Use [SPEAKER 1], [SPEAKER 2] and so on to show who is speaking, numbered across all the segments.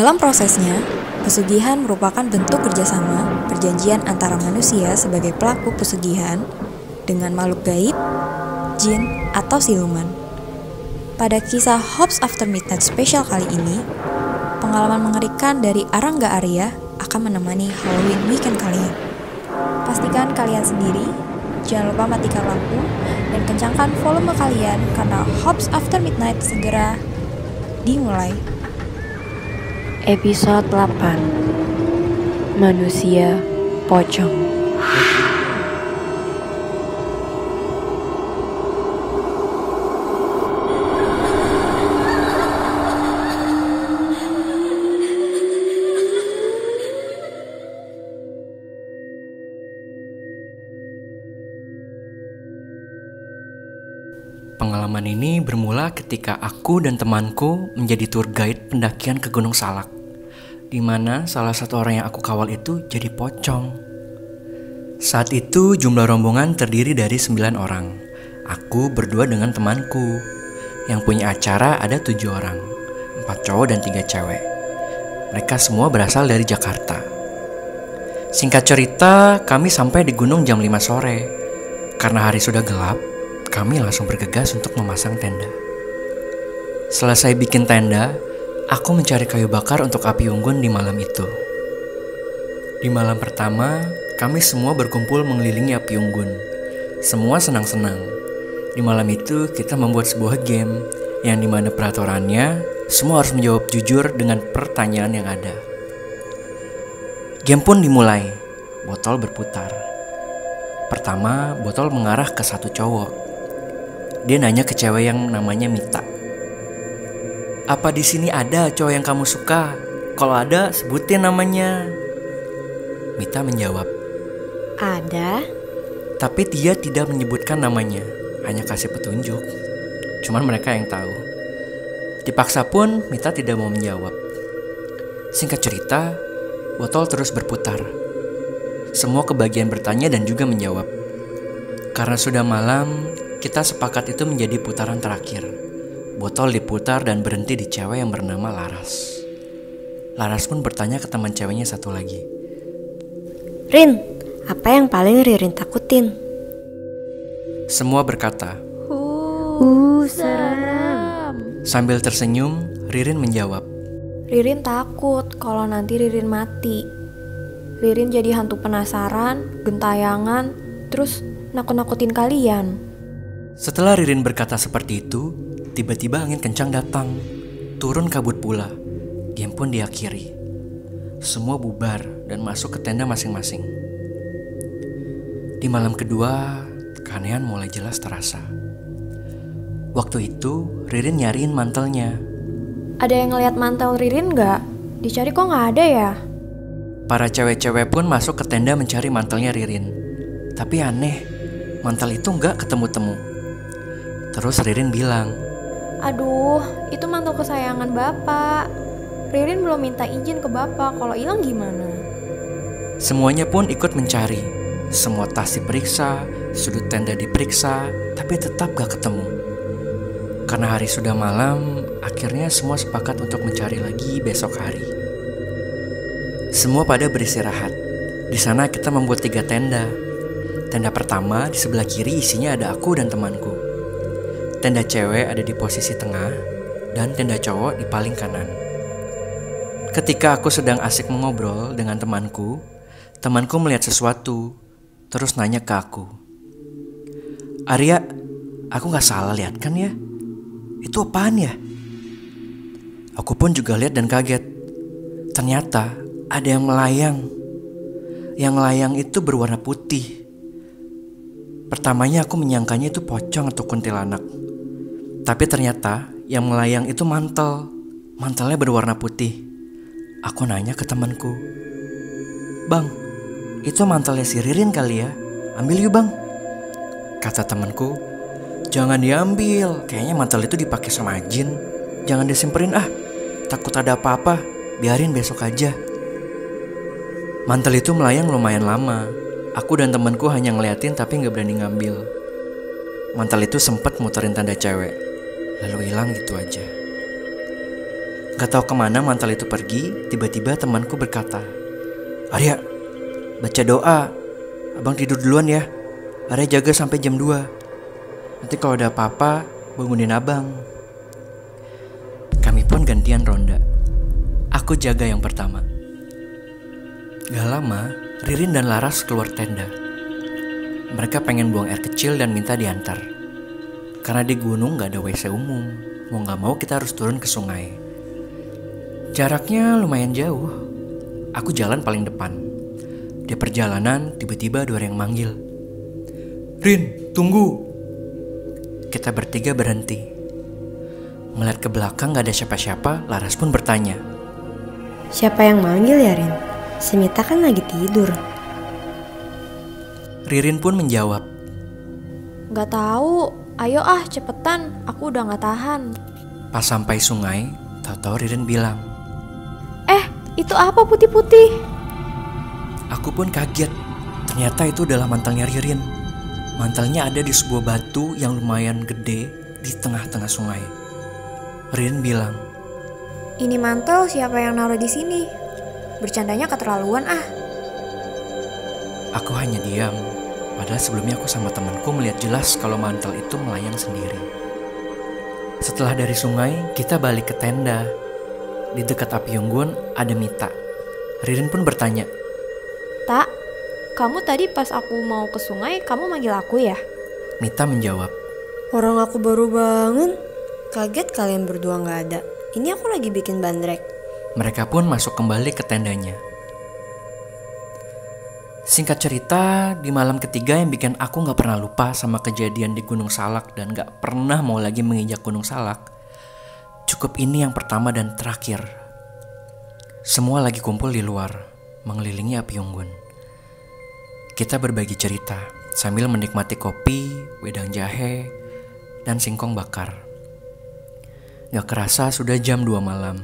[SPEAKER 1] Dalam prosesnya, pesugihan merupakan bentuk kerjasama perjanjian antara manusia sebagai pelaku pesugihan dengan makhluk gaib, jin, atau siluman. Pada kisah Hobbs After Midnight Special kali ini, pengalaman mengerikan dari Arangga Arya akan menemani Halloween weekend kalian. Pastikan kalian sendiri, jangan lupa matikan lampu, dan kencangkan volume kalian karena Hobbs After Midnight segera dimulai.
[SPEAKER 2] Episode 8 Manusia Pocong.
[SPEAKER 3] Pengalaman ini bermula ketika aku dan temanku menjadi tour guide pendakian ke Gunung Salak, di mana salah satu orang yang aku kawal itu jadi pocong. Saat itu jumlah rombongan terdiri dari 9 orang. Aku berdua dengan temanku. Yang punya acara ada 7 orang, 4 cowok dan 3 cewek. Mereka semua berasal dari Jakarta. Singkat cerita, kami sampai di gunung jam 5 sore. Karena hari sudah gelap, kami langsung bergegas untuk memasang tenda. Selesai bikin tenda, aku mencari kayu bakar untuk api unggun di malam itu. Di malam pertama, kami semua berkumpul mengelilingi api unggun. Semua senang-senang. Di malam itu, kita membuat sebuah game yang dimana peraturannya, semua harus menjawab jujur dengan pertanyaan yang ada. Game pun dimulai. Botol berputar. Pertama, botol mengarah ke satu cowok. Dia nanya ke cewek yang namanya Mita. Apa di sini ada cowok yang kamu suka? Kalau ada, sebutin namanya. Mita menjawab,
[SPEAKER 2] Ada?
[SPEAKER 3] tapi dia tidak menyebutkan namanya, hanya kasih petunjuk. Cuman mereka yang tahu. Dipaksa pun Mita tidak mau menjawab. Singkat cerita, botol terus berputar. Semua kebagian bertanya dan juga menjawab. Karena sudah malam, kita sepakat itu menjadi putaran terakhir. Botol diputar dan berhenti di cewek yang bernama Laras. Laras pun bertanya ke teman ceweknya satu lagi.
[SPEAKER 2] Rin, apa yang paling Ririn takutin?
[SPEAKER 3] Semua berkata.
[SPEAKER 2] Serem.
[SPEAKER 3] Sambil tersenyum, Ririn menjawab.
[SPEAKER 1] Ririn takut kalau nanti Ririn mati. Ririn jadi hantu penasaran, gentayangan, terus nakut-nakutin kalian.
[SPEAKER 3] Setelah Ririn berkata seperti itu, tiba-tiba angin kencang datang. Turun kabut pula. Game pun diakhiri. Semua bubar dan masuk ke tenda masing-masing. Di malam kedua, keanehan mulai jelas terasa. Waktu itu, Ririn nyariin mantelnya.
[SPEAKER 1] Ada yang ngeliat mantel Ririn nggak? Dicari kok nggak ada ya?
[SPEAKER 3] Para cewek-cewek pun masuk ke tenda mencari mantelnya Ririn. Tapi aneh, mantel itu nggak ketemu-temu. Terus Ririn bilang,
[SPEAKER 1] Aduh, itu mantel kesayangan Bapak. Ririn belum minta izin ke Bapak, kalau hilang gimana?
[SPEAKER 3] semuanya pun ikut mencari. Semua tas diperiksa, sudut tenda diperiksa, tapi tetap gak ketemu. Karena hari sudah malam, akhirnya semua sepakat untuk mencari lagi besok hari. Semua pada beristirahat. Di sana kita membuat 3 tenda. Tenda pertama di sebelah kiri isinya ada aku dan temanku. Tenda cewek ada di posisi tengah, dan tenda cowok di paling kanan. Ketika aku sedang asik mengobrol dengan temanku melihat sesuatu, terus nanya ke aku. Arya, aku gak salah lihat kan ya? Itu apaan ya? Aku pun juga lihat dan kaget. Ternyata ada yang melayang. Yang melayang itu berwarna putih. Pertamanya aku menyangkanya itu pocong atau kuntilanak. Tapi ternyata yang melayang itu mantel. Mantelnya berwarna putih. Aku nanya ke temanku. Bang, itu mantelnya si Ririn kali ya? Ambil yuk bang. Kata temanku, jangan diambil. Kayaknya mantel itu dipakai sama jin. Jangan disimperin ah. Takut ada apa-apa. Biarin besok aja. Mantel itu melayang lumayan lama. Aku dan temanku hanya ngeliatin tapi gak berani ngambil. Mantel itu sempat muterin tanda cewek, lalu hilang gitu aja. Gak tahu kemana mantel itu pergi, tiba-tiba temanku berkata, "Arya, baca doa. Abang tidur duluan ya. Arya jaga sampai jam 2. Nanti kalau ada apa-apa, bangunin abang." Kami pun gantian ronda. Aku jaga yang pertama. Gak lama, Ririn dan Laras keluar tenda. Mereka pengen buang air kecil dan minta diantar. Karena di gunung gak ada WC umum. Mau gak mau kita harus turun ke sungai. Jaraknya lumayan jauh. Aku jalan paling depan. Di perjalanan tiba-tiba ada orang yang manggil, "Rin, tunggu." Kita bertiga berhenti. Melihat ke belakang gak ada siapa-siapa, Laras pun bertanya,
[SPEAKER 2] Siapa yang manggil ya, Rin? Si Mita kan lagi tidur.
[SPEAKER 3] Ririn pun menjawab,
[SPEAKER 1] Gak tahu. Ayo ah, cepetan. Aku udah gak tahan.
[SPEAKER 3] pas sampai sungai, tahu-tahu Ririn bilang,
[SPEAKER 1] Itu apa putih-putih?
[SPEAKER 3] Aku pun kaget. Ternyata itu adalah mantelnya Ririn. Mantelnya ada di sebuah batu yang lumayan gede di tengah-tengah sungai. Ririn bilang,
[SPEAKER 1] Ini mantel siapa yang naruh di sini? Bercandanya keterlaluan ah.
[SPEAKER 3] Aku hanya diam. Padahal sebelumnya aku sama temanku melihat jelas kalau mantel itu melayang sendiri. Setelah dari sungai, kita balik ke tenda. Di dekat api unggun ada Mita. Ririn pun bertanya,
[SPEAKER 1] Tak, kamu tadi pas aku mau ke sungai, kamu manggil aku ya?
[SPEAKER 3] Mita menjawab,
[SPEAKER 2] Orang aku baru bangun. Kaget kalian berdua gak ada. Ini aku lagi bikin bandrek.
[SPEAKER 3] Mereka pun masuk kembali ke tendanya. Singkat cerita, di malam ketiga yang bikin aku gak pernah lupa sama kejadian di Gunung Salak dan gak pernah mau lagi menginjak Gunung Salak. Cukup ini yang pertama dan terakhir. Semua lagi kumpul di luar, mengelilingi api unggun. Kita berbagi cerita sambil menikmati kopi, wedang jahe, dan singkong bakar. Gak kerasa sudah jam 2 malam.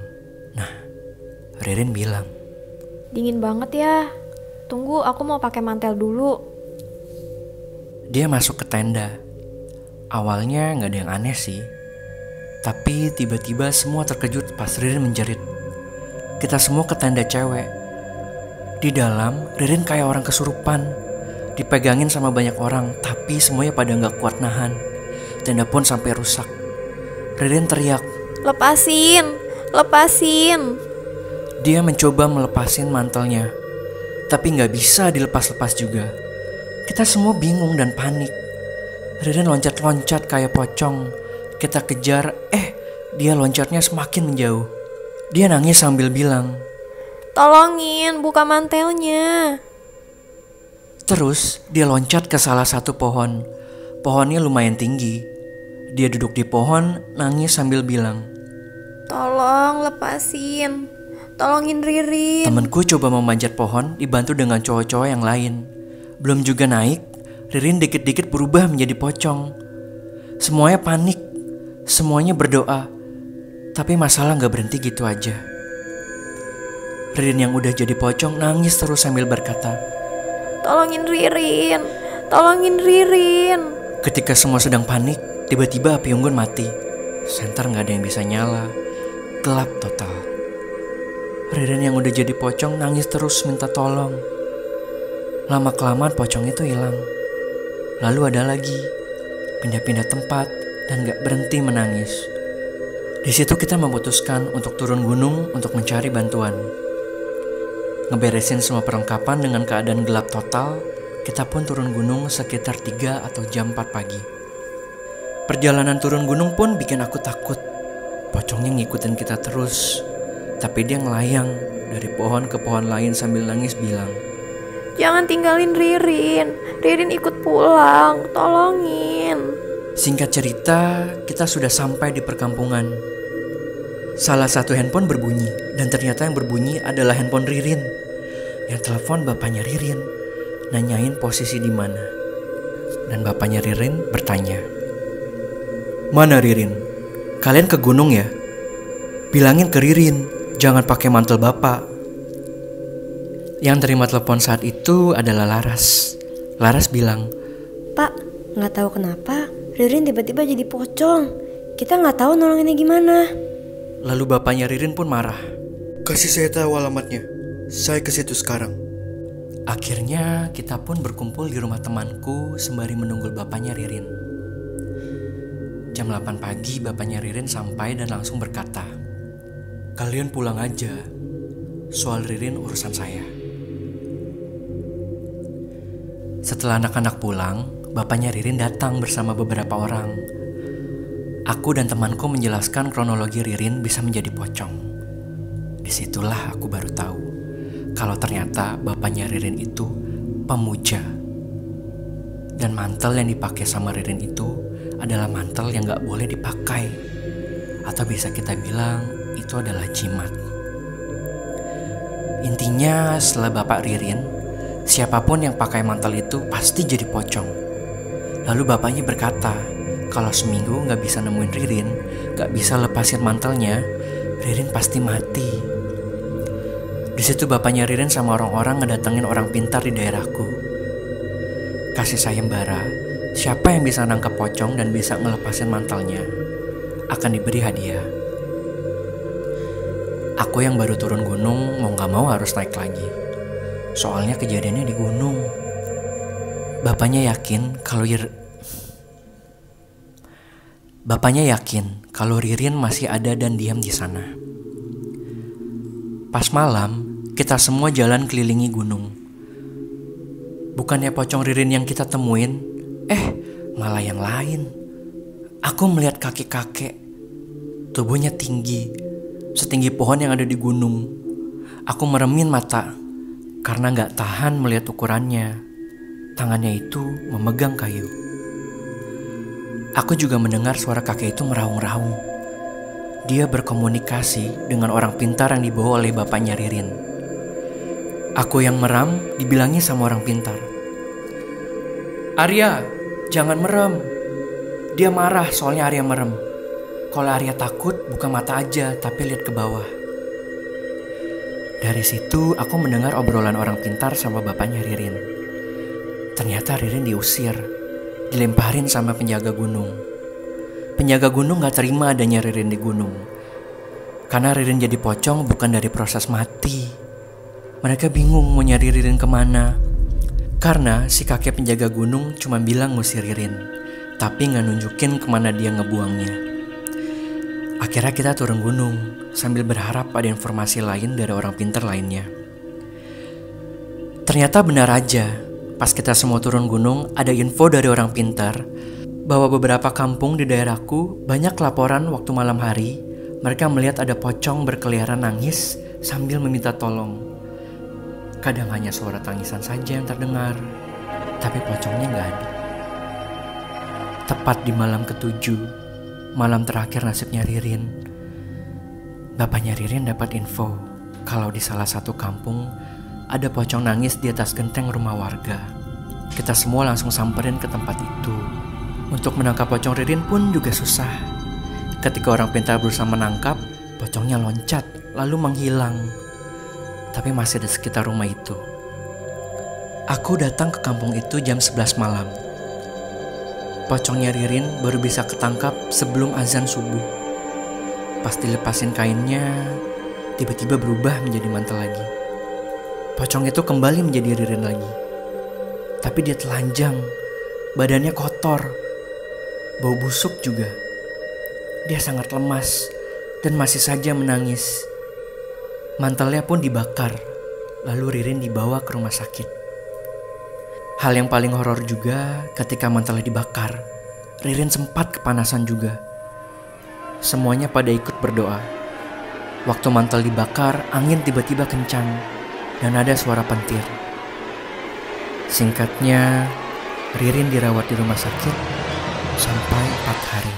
[SPEAKER 3] Nah, Ririn bilang,
[SPEAKER 1] Dingin banget ya. Tunggu, aku mau pakai mantel dulu.
[SPEAKER 3] Dia masuk ke tenda. Awalnya gak ada yang aneh sih. Tapi tiba-tiba semua terkejut pas Ririn menjerit. Kita semua ke tenda cewek. Di dalam, Ririn kayak orang kesurupan. Dipegangin sama banyak orang, tapi semuanya pada gak kuat nahan. Tenda pun sampai rusak. Ririn teriak,
[SPEAKER 1] Lepasin, lepasin.
[SPEAKER 3] Dia mencoba melepasin mantelnya, tapi gak bisa dilepas-lepas juga. Kita semua bingung dan panik. Ririn loncat-loncat kayak pocong. Kita kejar, dia loncatnya semakin menjauh. Dia nangis sambil bilang,
[SPEAKER 1] Tolongin, buka mantelnya.
[SPEAKER 3] Terus dia loncat ke salah satu pohon. Pohonnya lumayan tinggi. Dia duduk di pohon, nangis sambil bilang,
[SPEAKER 1] Tolong lepasin. Tolongin Ririn.
[SPEAKER 3] Temanku coba memanjat pohon dibantu dengan cowok-cowok yang lain. Belum juga naik, Ririn dikit-dikit berubah menjadi pocong. Semuanya panik, semuanya berdoa. Tapi masalah gak berhenti gitu aja. Ririn yang udah jadi pocong nangis terus sambil berkata,
[SPEAKER 1] Tolongin Ririn. Tolongin Ririn.
[SPEAKER 3] Ketika semua sedang panik, tiba-tiba api unggun mati. Senter gak ada yang bisa nyala. Gelap total. Ririn yang udah jadi pocong nangis terus minta tolong. Lama-kelamaan pocong itu hilang. Lalu ada lagi. Pindah-pindah tempat dan gak berhenti menangis. Di situ kita memutuskan untuk turun gunung untuk mencari bantuan. Ngeberesin semua perlengkapan dengan keadaan gelap total, kita pun turun gunung sekitar 3 atau jam 4 pagi. Perjalanan turun gunung pun bikin aku takut. Pocongnya ngikutin kita terus, tapi dia ngelayang dari pohon ke pohon lain sambil nangis bilang,
[SPEAKER 1] Jangan tinggalin Ririn. Ririn ikut pulang. Tolongin.
[SPEAKER 3] Singkat cerita, kita sudah sampai di perkampungan. Salah satu handphone berbunyi, dan ternyata yang berbunyi adalah handphone Ririn. Yang telepon bapaknya Ririn, nanyain posisi di mana. Dan bapaknya Ririn bertanya, Mana Ririn? Kalian ke gunung ya? Bilangin ke Ririn, jangan pakai mantel bapak. Yang terima telepon saat itu adalah Laras. Laras bilang,
[SPEAKER 2] Pak, gak tahu kenapa Ririn tiba-tiba jadi pocong. Kita gak tahu nolonginnya gimana.
[SPEAKER 3] Lalu bapaknya Ririn pun marah. "Kasih saya tahu alamatnya, saya ke situ sekarang." Akhirnya kita pun berkumpul di rumah temanku sembari menunggu bapaknya Ririn. Jam 8 pagi bapaknya Ririn sampai dan langsung berkata, "Kalian pulang aja, soal Ririn urusan saya." Setelah anak-anak pulang, bapaknya Ririn datang bersama beberapa orang. Aku dan temanku menjelaskan kronologi Ririn bisa menjadi pocong. Disitulah aku baru tahu kalau ternyata bapaknya Ririn itu pemuja. Dan mantel yang dipakai sama Ririn itu adalah mantel yang gak boleh dipakai. Atau bisa kita bilang itu adalah jimat. Intinya setelah bapak Ririn, siapapun yang pakai mantel itu pasti jadi pocong. Lalu bapaknya berkata, kalau seminggu gak bisa nemuin Ririn, gak bisa lepasin mantelnya, Ririn pasti mati. Di situ bapaknya Ririn sama orang-orang ngedatengin orang pintar di daerahku. Kasih sayembara, siapa yang bisa nangkep pocong dan bisa ngelepasin mantelnya akan diberi hadiah. Aku yang baru turun gunung mau gak mau harus naik lagi. Soalnya kejadiannya di gunung. Bapaknya yakin kalau Ririn masih ada dan diam di sana. Pas malam, kita semua jalan kelilingi gunung. Bukannya pocong Ririn yang kita temuin, malah yang lain. Aku melihat kakek-kakek, tubuhnya tinggi, setinggi pohon yang ada di gunung. Aku meremin mata karena gak tahan melihat ukurannya. Tangannya itu memegang kayu. Aku juga mendengar suara kakek itu meraung-raung. Dia berkomunikasi dengan orang pintar yang dibawa oleh bapaknya Ririn. Aku yang meram dibilangi sama orang pintar. "Arya, jangan merem." Dia marah soalnya Arya merem. Kalau Arya takut, buka mata aja tapi lihat ke bawah. Dari situ aku mendengar obrolan orang pintar sama bapaknya Ririn. Ternyata Ririn diusir, dilemparin sama penjaga gunung. Penjaga gunung gak terima adanya Ririn di gunung. Karena Ririn jadi pocong bukan dari proses mati. Mereka bingung mau nyari Ririn kemana. Karena si kakek penjaga gunung cuma bilang ngusir Ririn, tapi gak nunjukin kemana dia ngebuangnya. Akhirnya kita turun gunung sambil berharap ada informasi lain dari orang pintar lainnya. Ternyata benar aja. Pas kita semua turun gunung, ada info dari orang pintar bahwa beberapa kampung di daerahku banyak laporan waktu malam hari mereka melihat ada pocong berkeliaran nangis sambil meminta tolong. Kadang hanya suara tangisan saja yang terdengar, tapi pocongnya gak ada. Tepat di malam ke-7, malam terakhir nasibnya Ririn, bapaknya Ririn dapat info kalau di salah satu kampung ada pocong nangis di atas genteng rumah warga. Kita semua langsung samperin ke tempat itu. Untuk menangkap pocong Ririn pun juga susah. Ketika orang pintar berusaha menangkap, pocongnya loncat lalu menghilang. Tapi masih di sekitar rumah itu. Aku datang ke kampung itu jam 11 malam. Pocongnya Ririn baru bisa ketangkap sebelum azan subuh. Pas dilepasin kainnya, tiba-tiba berubah menjadi mantel lagi. Pocong itu kembali menjadi Ririn lagi. Tapi dia telanjang, badannya kotor, bau busuk juga. Dia sangat lemas dan masih saja menangis. Mantelnya pun dibakar, lalu Ririn dibawa ke rumah sakit. Hal yang paling horor juga ketika mantelnya dibakar, Ririn sempat kepanasan juga. Semuanya pada ikut berdoa. Waktu mantel dibakar, angin tiba-tiba kencang dan ada suara petir. Singkatnya, Ririn dirawat di rumah sakit sampai 4 hari.